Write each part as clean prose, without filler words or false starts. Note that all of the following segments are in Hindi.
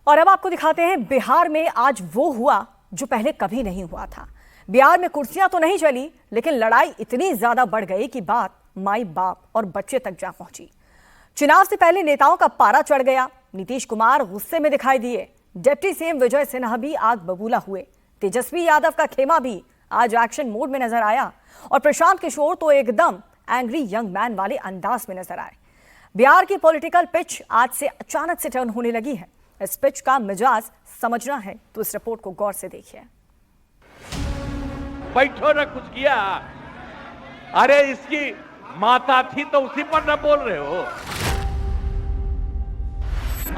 और अब आपको दिखाते हैं बिहार में आज वो हुआ जो पहले कभी नहीं हुआ था। बिहार में कुर्सियां तो नहीं चली, लेकिन लड़ाई इतनी ज्यादा बढ़ गई कि बात माई बाप और बच्चे तक जा पहुंची। चुनाव से पहले नेताओं का पारा चढ़ गया। नीतीश कुमार गुस्से में दिखाई दिए। डिप्टी सीएम विजय सिन्हा भी आग बबूला हुए। तेजस्वी यादव का खेमा भी आज एक्शन मोड में नजर आया और प्रशांत किशोर तो एकदम एंग्री यंग मैन वाले अंदाज में नजर आए। बिहार की पॉलिटिकल पिच आज से अचानक से टर्न होने लगी है। इस पिच का मिजाज समझना है तो इस रिपोर्ट को गौर से देखिए। बैठो न कुछ किया। अरे इसकी माता थी तो उसी पर न बोल रहे हो।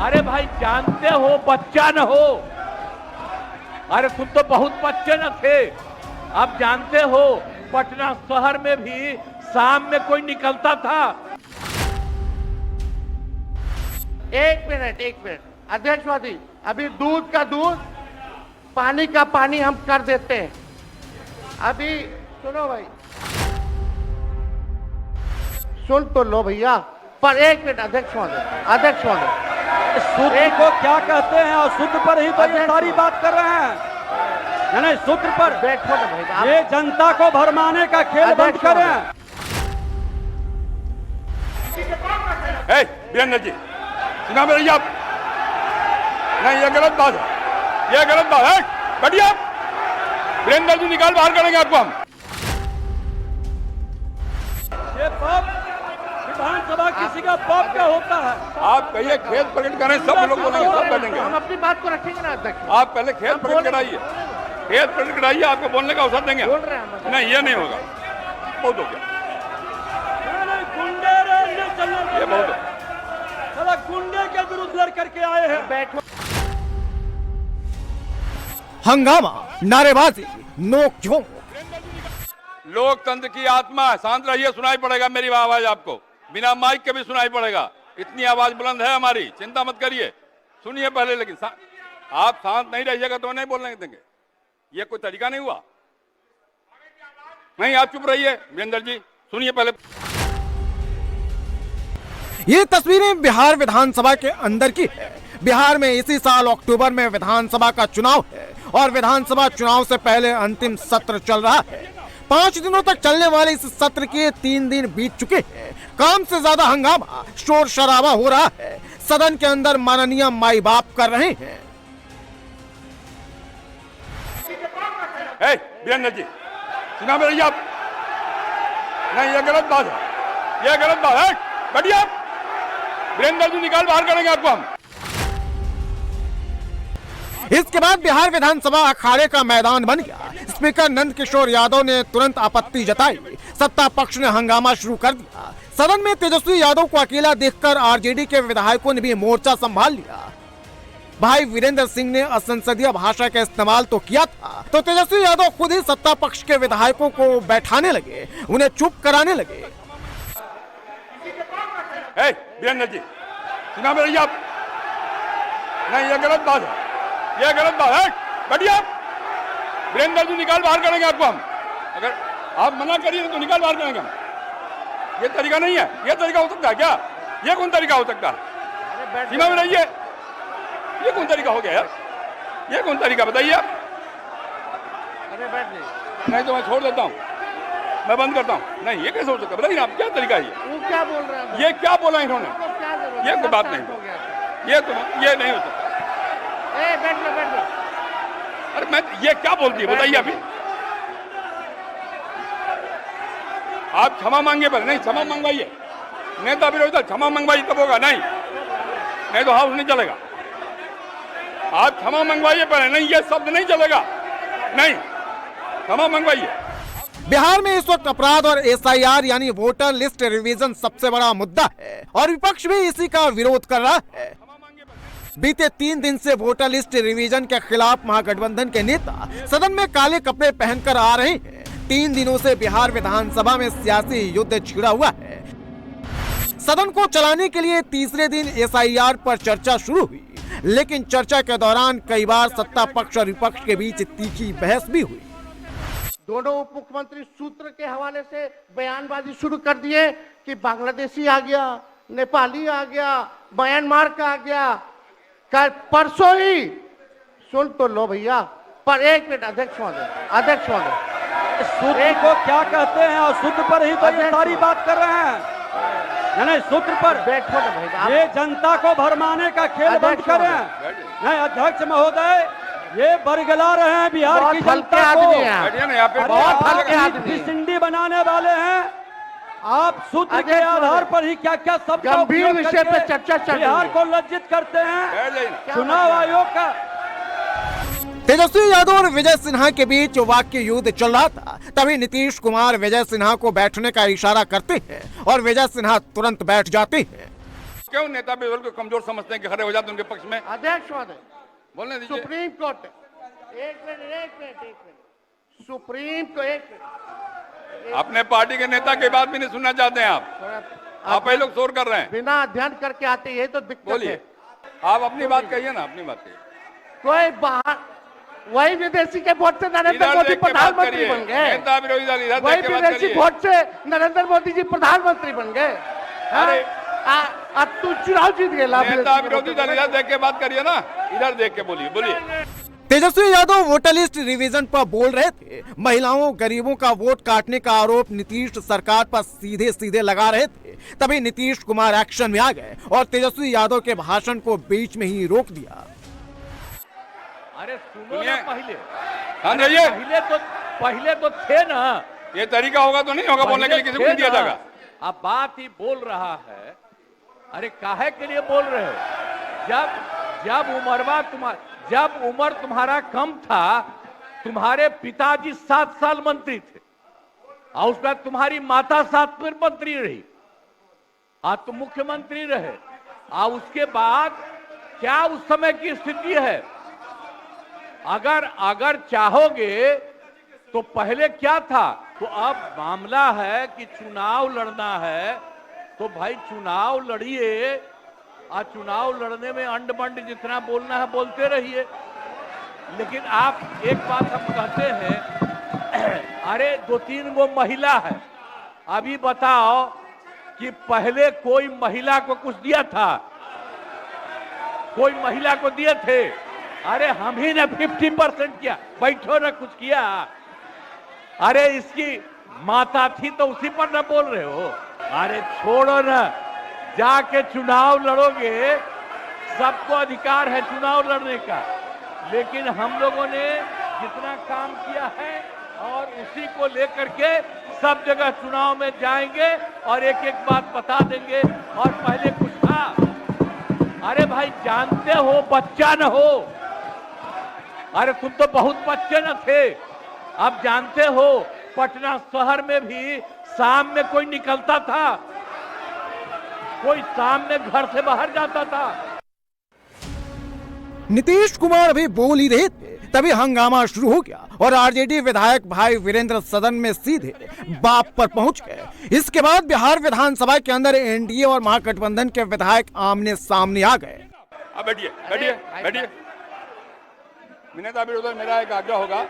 अरे भाई जानते हो बच्चा न हो। अरे तुम तो बहुत बच्चे न थे। अब जानते हो पटना शहर में भी शाम में कोई निकलता था। एक मिनट अध्यक्षवादी, अभी दूध का दूध पानी का पानी हम कर देते हैं। अभी सुनो भाई, सुन तो लो भैया, पर एक मिनट अध्यक्षवादी सूत्र को क्या कहते हैं और सूत्र पर ही तो ये सारी बात कर रहे हैं। नहीं, सूत्र पर बैठो ना भाई। ये जनता को भरमाने का खेल बंद करें। वीरेंद्र जी सुना मेरी आप नहीं, ये गलत बात है, ये गलत बात है। बढ़िया वीरेंद्र जी निकाल बाहर करेंगे आपको हम। ये पाप विधानसभा किसी का पाप क्या होता है? आप कहिए खेत प्रकट करें, सब लोग बोलेंगे, सब बैठेंगे। हम अपनी बात को रखेंगे ना अध्यक्ष। आप पहले खेत प्रकट कराइए, खेत प्रकट कराइए, आपको बोलने का अवसर देंगे। बोल रहे हैं नहीं, ये नहीं होगा, बहुत हो गया, ये बहुत हो। गुंडे के विरुद्ध लड़ करके आए हैं। बैठो। हंगामा, नारेबाजी, नोक-झोंक। लोकतंत्र की आत्मा है, शांत रहिए, सुनाई पड़ेगा मेरी आवाज आपको, बिना माइक के भी सुनाई पड़ेगा। इतनी आवाज बुलंद है हमारी, चिंता मत करिए, सुनिए पहले। लेकिन आप शांत नहीं रहिएगा तो नहीं बोलने देंगे। ये कोई तरीका नहीं हुआ। नहीं, आप चुप रहिए वीरेंद्र जी, सुनिए पहले। ये तस्वीरें बिहार विधानसभा के अंदर की है। बिहार में इसी साल अक्टूबर में विधानसभा का चुनाव है और विधानसभा चुनाव से पहले अंतिम सत्र चल रहा है। 5 दिनों तक चलने वाले इस सत्र के 3 दिन बीत चुके हैं। काम से ज्यादा हंगामा, शोर शराबा हो रहा है। सदन के अंदर माननीय माई बाप कर रहे हैं। वीरेंद्र जी सुना मेरी आप नहीं, ये गलत बात है, ये गलत बात है। बढ़िया वीरेंद्र जी निकाल बाहर करेंगे आपको हम। इसके बाद बिहार विधानसभा अखाड़े का मैदान बन गया। स्पीकर नंद किशोर यादव ने तुरंत आपत्ति जताई। सत्ता पक्ष ने हंगामा शुरू कर दिया। सदन में तेजस्वी यादव को अकेला देखकर आरजेडी के विधायकों ने भी मोर्चा संभाल लिया। भाई वीरेंद्र सिंह ने असंसदीय भाषा का इस्तेमाल तो किया था, तो तेजस्वी यादव खुद ही सत्ता पक्ष के विधायकों को बैठाने लगे, उन्हें चुप कराने लगे। वीरेंद्र जी सुना मेरी आप नहीं, ये गलत बात है, ये गलत बात है। बढ़िया वीरेंद्र जी निकाल बाहर करेंगे आपको हम। अगर आप मना करिए तो निकाल बाहर करेंगे हम। ये तरीका नहीं है, ये तरीका हो सकता है क्या? ये कौन तरीका हो सकता है? सीमा में रहिए, ये कौन तरीका हो गया यार? ये कौन तरीका बताइए आप? अरे बैठ जाइए। नहीं तो मैं छोड़ देता हूँ, मैं बंद करता हूँ। नहीं, ये कैसे हो सकता है? बताइए आप, क्या तरीका है ये? वो क्या बोल रहे हैं? ये क्या बोला इन्होंने? ये कोई बात नहीं, ये नहीं हो सकता। बैठ लो। अरे मैं ये क्या बोलती है बताइए अभी। आप क्षमा मांगिए पहले। नहीं, क्षमा मंगवाइए, नेता विरोधी क्षमा मंगवाइए तब होगा। नहीं तो हाउस नहीं चलेगा। आप क्षमा मंगवाइए पहले। नहीं, ये शब्द नहीं चलेगा। नहीं, क्षमा मंगवाइए। बिहार में इस वक्त अपराध और एसआईआर यानी वोटर लिस्ट रिवीजन सबसे बड़ा मुद्दा है और विपक्ष भी इसी का विरोध कर रहा है। बीते 3 दिन से वोटर लिस्ट रिवीजन के खिलाफ महागठबंधन के नेता सदन में काले कपड़े पहनकर आ रहे हैं। 3 दिनों से बिहार विधानसभा में सियासी युद्ध छिड़ा हुआ है। सदन को चलाने के लिए तीसरे दिन एसआईआर पर चर्चा शुरू हुई, लेकिन चर्चा के दौरान कई बार सत्ता पक्ष और विपक्ष के बीच तीखी बहस भी हुई। दोनों उप मुख्यमंत्री सूत्र के हवाले से बयानबाजी शुरू कर दिए कि बांग्लादेशी आ गया, नेपाली आ गया, म्यांमार का आ गया। परसों ही सुन तो लो भैया, पर एक मिनट अध्यक्ष महोदय सूत्र को क्या कहते हैं और सूत्र पर ही तो ये सारी बात कर रहे हैं। नहीं सूत्र पर बैठो ना भाई, ये जनता को भरमाने का खेल बंद करें। नहीं अध्यक्ष महोदय, ये बरगला रहे हैं बिहार की जनता को। बहुत हल्के आदमी सिंडी बनाने वाले हैं। आप सूत्र के आधार पर ही क्या क्या सब गंभीर विषय पे चर्चा चल रही है। बिहार को लज्जित करते हैं। चुनाव आयोग का तेजस्वी यादव और विजय सिन्हा के बीच वाक्य युद्ध चल रहा था, तभी नीतीश कुमार विजय सिन्हा को बैठने का इशारा करते हैं और विजय सिन्हा तुरंत बैठ जाते हैं। क्यों नेता विरोध को कमजोर समझते हैं कि खड़े हो जाते हैं उनके पक्ष में? अध्यक्ष महोदय, बोलने दीजिए। सुप्रीम कोर्ट एक मिनट सुप्रीम को एक मिनट, अपने पार्टी के नेता की बात भी नहीं सुनना चाहते हैं आप ही लोग शोर कर रहे हैं। बिना अध्ययन करके आते, ये तो दिक्कत बोलिए, है। आप अपनी बात कहिए ना, अपनी बात कहिए। कोई बाहर वही विदेशी के वोट से नरेंद्र मोदी प्रधानमंत्री बन गए। नेता विरोधी दल इधर वही देख के बात विदेशी करिए। वोट से नरेंद्र मोदी जी प्रधानमंत्री बन गए। अरे अब तू चुनाव जीत गए। नेता विरोधी दल इधर देख के बात करिए ना, इधर देख के बोलिए। Tejashwi Yadav voter list revision पर बोल रहे थे। महिलाओं गरीबों का वोट काटने का आरोप नीतीश सरकार पर सीधे सीधे लगा रहे थे, तभी नीतीश कुमार एक्शन में आ गए और तेजस्वी यादव के भाषण को बीच में ही रोक दिया। अरे सुनो ना, पहले तो थे ना। ये तरीका होगा तो नहीं होगा बोलने के लिए, किसी को नहीं दिया जाएगा। अब बात ही बोल रहा है। अरे काहे के लिए बोल रहे हो? जब उम्र तुम्हारा कम था, तुम्हारे पिताजी 7 साल मंत्री थे और उसके बाद तुम्हारी माता 7 फिर मंत्री रही, आज तुम मुख्यमंत्री रहे। और उसके बाद क्या उस समय की स्थिति है? अगर चाहोगे तो पहले क्या था? तो अब मामला है कि चुनाव लड़ना है तो भाई चुनाव लड़िए, और चुनाव लड़ने में अंड बंड जितना बोलना है बोलते रहिए। लेकिन आप एक बात हम कहते हैं, अरे 2-3 गो महिला है, अभी बताओ कि पहले कोई महिला को कुछ दिया था? कोई महिला को दिए थे? अरे हम ही ने 50% किया, बैठो ना कुछ किया। अरे इसकी माता थी तो उसी पर ना बोल रहे हो? अरे छोड़ो ना, जाके चुनाव लड़ोगे, सबको अधिकार है चुनाव लड़ने का। लेकिन हम लोगों ने जितना काम किया है और उसी को लेकर के सब जगह चुनाव में जाएंगे और एक एक बात बता देंगे। और पहले कुछ था, अरे भाई जानते हो बच्चा न हो, अरे तुम तो बहुत बच्चे न थे। अब जानते हो पटना शहर में भी शाम में कोई निकलता था, कोई शाम में घर से बाहर जाता था। नीतीश कुमार भी बोल ही रहे थे, तभी हंगामा शुरू हो गया और आरजेडी विधायक भाई वीरेंद्र सदन में सीधे बाप पर पहुंच गए। इसके बाद बिहार विधानसभा के अंदर एनडीए और महागठबंधन के विधायक आमने सामने आ गए। अब बैठिए। नेता विरोधी मेरा एक आग्रह होगा,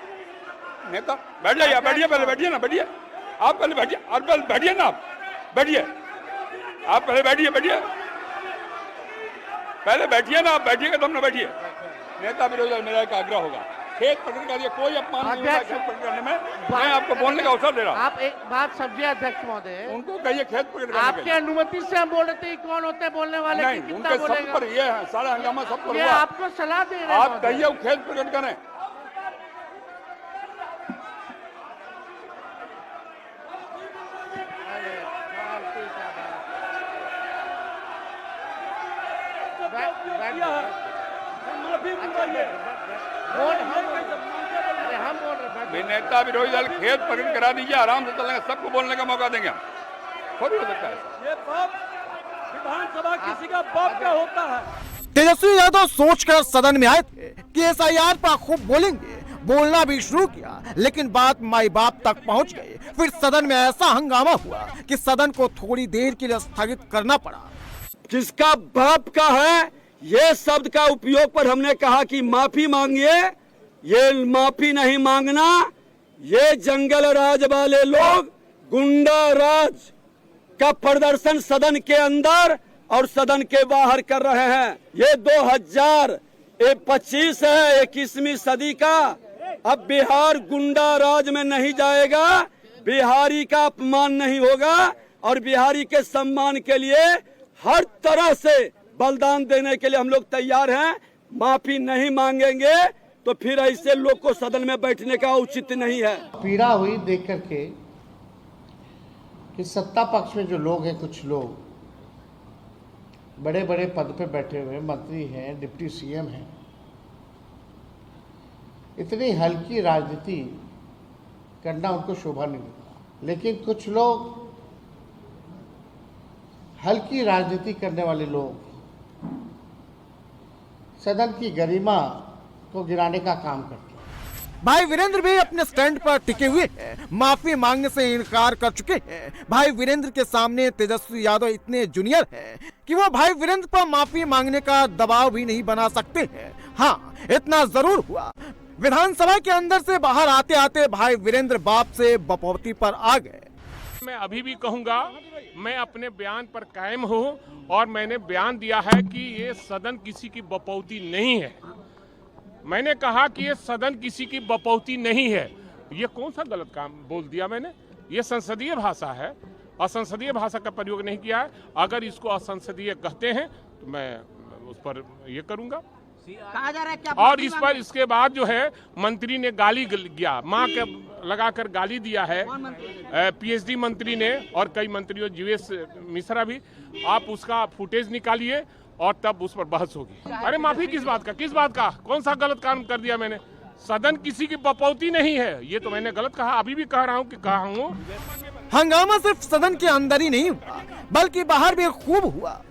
नेता बैठ जाइए, पहले बैठिए ना, बैठिए आप, पहले बैठिए और पहले बैठिए ना, आप बैठिए, आप पहले बैठिए, पहले बैठिए ना, आप बैठिएगा तब ना बैठिए। नेता विरोधी मेरा एक आग्रह होगा, खेत पकड़ कर कोई अपमान नहीं होगा खेत पकड़ करने में। मैं आपको बोलने का अवसर दे रहा हूँ। आप एक बात समझिए अध्यक्ष महोदय, उनको कहिए खेत पकड़ करने आपके अनुमति से हम बोल रहे थे कौन होते हैं बोलने वाले? नहीं, उनके सब पर ये है, सारा हंगामा सब पर हुआ। आपको सलाह दे रहे हैं, आप कहिए वो खेत पकड़ करें। नेता विरोधी दल खेत पकड़ करा दीजिए, आराम से चलेंगे, सबको बोलने का मौका देंगे हम। थोड़ी हो सकता है ये बाप विधानसभा किसी का बाप का होता है। तेजस्वी यादव सोचकर सदन में आए थे कि एसआईआर पर खूब बोलेंगे, बोलना भी शुरू किया, लेकिन बात माई बाप तक पहुंच गई। फिर सदन में ऐसा हंगामा हुआ कि सदन को थोड़ी देर के लिए स्थगित करना पड़ा। जिसका बाप का है ये शब्द का उपयोग पर हमने कहा कि माफी मांगिए, ये माफी नहीं मांगना। ये जंगल राज वाले लोग गुंडा राज का प्रदर्शन सदन के अंदर और सदन के बाहर कर रहे हैं। ये 2025 है, 21वीं सदी का। अब बिहार गुंडा राज में नहीं जाएगा, बिहारी का अपमान नहीं होगा और बिहारी के सम्मान के लिए हर तरह से बलिदान देने के लिए हम लोग तैयार हैं। माफी नहीं मांगेंगे तो फिर ऐसे लोग को सदन में बैठने का उचित नहीं है। पीड़ा हुई देख करके कि सत्ता पक्ष में जो लोग हैं, कुछ लोग बड़े बड़े पद पे बैठे हुए मंत्री हैं, डिप्टी सीएम हैं, इतनी हल्की राजनीति करना उनको शोभा नहीं देता। लेकिन कुछ लोग, हल्की राजनीति करने वाले लोग, सदन की गरिमा को गिराने का काम करते हैं। भाई वीरेंद्र भी अपने स्टैंड पर टिके हुए हैं, माफी मांगने से इनकार कर चुके हैं। भाई वीरेंद्र के सामने तेजस्वी यादव इतने जूनियर हैं कि वो भाई वीरेंद्र पर माफी मांगने का दबाव भी नहीं बना सकते हैं। हाँ, इतना जरूर हुआ, विधानसभा के अंदर से बाहर आते आते भाई वीरेंद्र बाप से बपौती पर आ गए। मैं अभी भी कहूंगा, मैं अपने बयान पर कायम हूं और मैंने बयान दिया है कि ये सदन किसी की बपौती नहीं है। मैंने कहा कि ये सदन किसी की बपौती नहीं है। ये कौन सा गलत काम बोल दिया मैंने? ये संसदीय भाषा है, असंसदीय भाषा का प्रयोग नहीं किया है। अगर इसको असंसदीय कहते हैं तो मैं उस पर ये करूंगा। कहा जा रहा है क्या? और इस पर इसके बाद जो है मंत्री ने गाली दिया, माँ के लगाकर गाली दिया है, पीएचडी मंत्री ने और कई मंत्रियों, जीवेश मिश्रा भी। आप उसका फुटेज निकालिए और तब उस पर बहस होगी। अरे माफी किस बात का, किस बात का? कौन सा गलत काम कर दिया मैंने? सदन किसी की बपौती नहीं है, ये तो मैंने गलत कहा, अभी भी कह रहा हूँ कि कहा हूँ। हंगामा सिर्फ सदन के अंदर ही नहीं हुआ बल्कि बाहर भी खूब हुआ।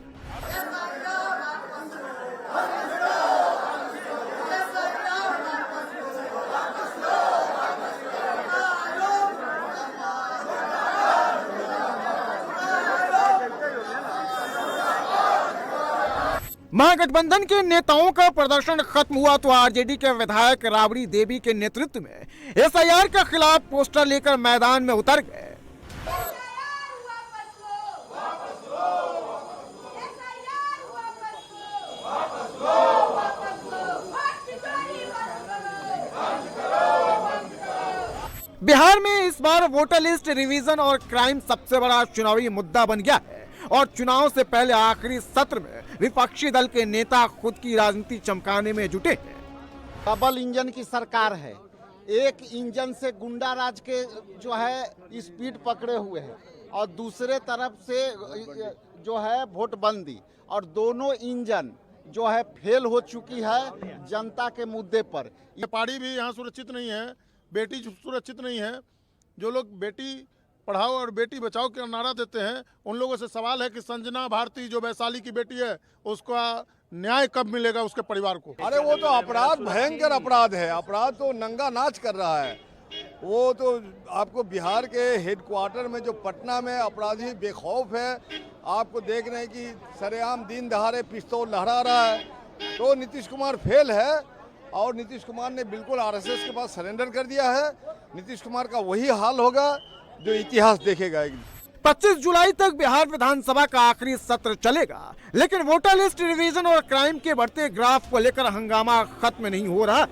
महागठबंधन के नेताओं का प्रदर्शन खत्म हुआ तो आरजेडी के विधायक राबड़ी देवी के नेतृत्व में एसआईआर के खिलाफ पोस्टर लेकर मैदान में उतर गए। बिहार में इस बार वोटर लिस्ट रिवीजन और क्राइम सबसे बड़ा चुनावी मुद्दा बन गया है और चुनाव से पहले आखिरी सत्र में विपक्षी दल के नेता खुद की राजनीति चमकाने में जुटे हैं। डबल इंजन की सरकार है, एक इंजन से गुंडा राज के जो है स्पीड पकड़े हुए हैं और दूसरे तरफ से जो है वोटबंदी, और दोनों इंजन जो है फेल हो चुकी है जनता के मुद्दे पर। ये पार्टी भी यहाँ सुरक्षित नहीं है, बेटी सुरक्षित नहीं है। जो लोग बेटी पढ़ाओ और बेटी बचाओ का नारा देते हैं, उन लोगों से सवाल है कि संजना भारती जो वैशाली की बेटी है, उसका न्याय कब मिलेगा उसके परिवार को? अरे वो तो अपराध, भयंकर अपराध है। अपराध तो नंगा नाच कर रहा है। वो तो आपको बिहार के हेडक्वार्टर में जो पटना में अपराधी बेखौफ है, आपको देख रहे हैं कि सरेआम दिन दहाड़े पिस्तौल लहरा रहा है। तो नीतीश कुमार फेल है और नीतीश कुमार ने बिल्कुल आरएसएस के पास सरेंडर कर दिया है। नीतीश कुमार का वही हाल होगा जो इतिहास देखेगा। 25 जुलाई तक बिहार विधानसभा का आखिरी सत्र चलेगा, लेकिन वोटर लिस्ट रिवीजन और क्राइम के बढ़ते ग्राफ को लेकर हंगामा खत्म नहीं हो रहा है।